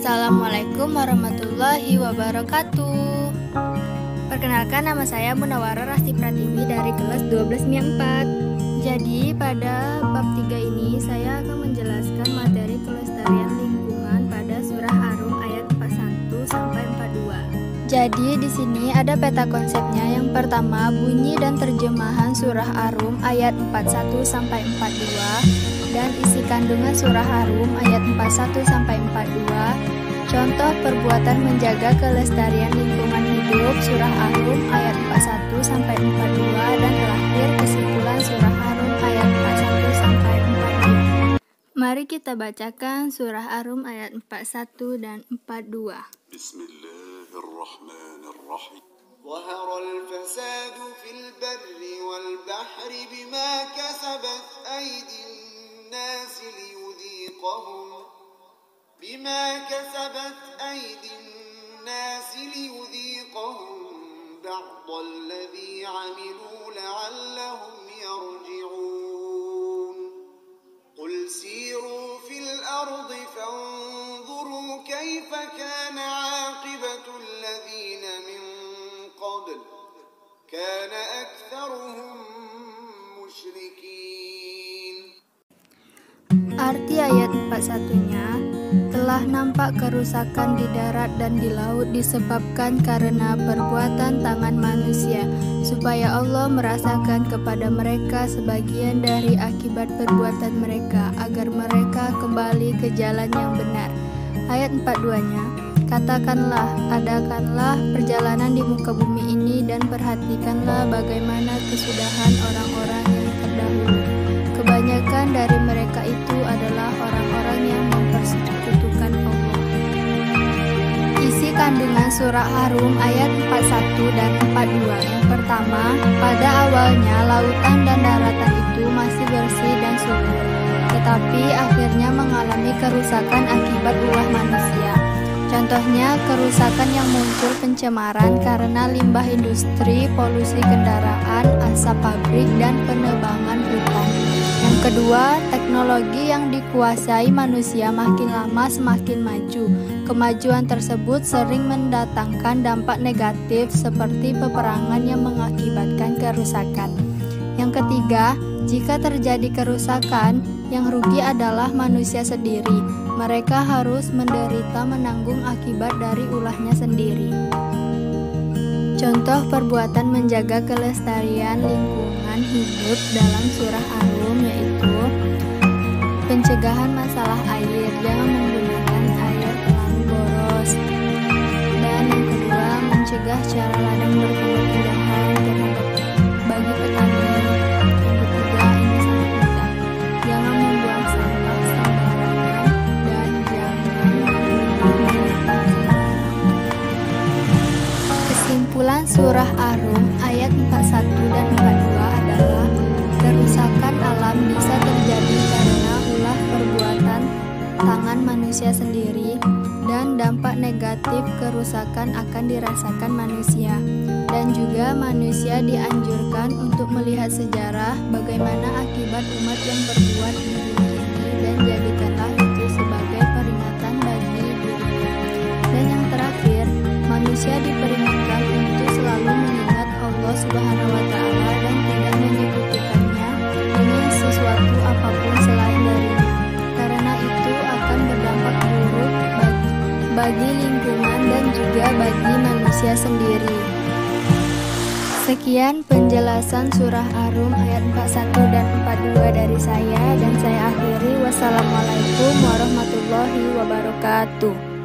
Assalamualaikum warahmatullahi wabarakatuh. Perkenalkan, nama saya Munawwarah Rasti Pratiwi dari kelas 12 MIA 4. Jadi pada bab 3 ini saya akan menjelaskan materi kelestarian lingkungan pada surah Ar-Rum ayat 41 sampai 42. Jadi di sini ada peta konsepnya. Yang pertama, bunyi dan terjemahan surah Ar-Rum ayat 41 sampai 42 dan isi kandungan surah Ar-Rum ayat 41 sampai 42. Contoh perbuatan menjaga kelestarian lingkungan hidup surah Ar-Rum ayat 41 sampai 42 dan terakhir kesimpulan surah Ar-Rum ayat 41 sampai 42. Mari kita bacakan surah Ar-Rum ayat 41 dan 42. Bismillahirrahmanirrahim. ظهر الفساد في البر والبحر بما كسبت أيدي الناس ليذيقهم بعض الذي عملوا لعلهم يرجعون قل سيروا في الأرض فانظروا كيف كان عاقبة الذين من قبل كان أكثرهم مشركين. Arti ayat 41-nya, telah nampak kerusakan di darat dan di laut disebabkan karena perbuatan tangan manusia, supaya Allah merasakan kepada mereka sebagian dari akibat perbuatan mereka, agar mereka kembali ke jalan yang benar. Ayat 42-nya, katakanlah, adakanlah perjalanan di muka bumi ini dan perhatikanlah bagaimana kesudahan orang-orang yang terdahulu. Kebanyakan dari mereka itu adalah orang-orang yang mempersekutukan Allah. Isi kandungan surah Ar-Rum ayat 41 dan 42. Yang pertama, pada awalnya lautan dan daratan itu masih bersih dan subur, tetapi akhirnya mengalami kerusakan akibat ulah manusia. Contohnya, kerusakan yang muncul pencemaran karena limbah industri, polusi kendaraan, asap pabrik, dan penebangan hutan. Yang kedua, teknologi yang dikuasai manusia makin lama semakin maju. Kemajuan tersebut sering mendatangkan dampak negatif seperti peperangan yang mengakibatkan kerusakan. Yang ketiga, jika terjadi kerusakan, yang rugi adalah manusia sendiri. Mereka harus menderita menanggung akibat dari ulahnya sendiri. Contoh perbuatan menjaga kelestarian lingkungan hidup dalam surah Ar-Rum yaitu pencegahan masalah air, jangan menggunakan air terlalu boros. Dan yang kedua, mencegah cara ladang berpindah-pindahan bagi petani. Yang ketiga, ini sangat mudah, jangan membuang sampah sembarangan dan jangan Kesimpulan surah Ar-Rum ayat 41 dan 42 adalah kerusakan alam bisa terjadi karena ulah perbuatan tangan manusia sendiri, dan dampak negatif kerusakan akan dirasakan manusia. Dan juga manusia dianjurkan untuk melihat sejarah bagaimana akibat umat yang berbuat di dunia ini, dan jadikanlah itu sebagai peringatan bagi dirinya. Dan yang terakhir, manusia diperingatkan untuk selalu mengingat Allah Subhanahu wa Ta'ala dan tidak menyekutukannya dengan sesuatu apapun selain darinya, karena itu akan berdampak buruk bagi lingkungan dan juga bagi manusia sendiri. Sekian penjelasan surah Ar-Rum ayat 41 dan 42 dari saya, dan saya akhiri. Wassalamualaikum warahmatullahi wabarakatuh.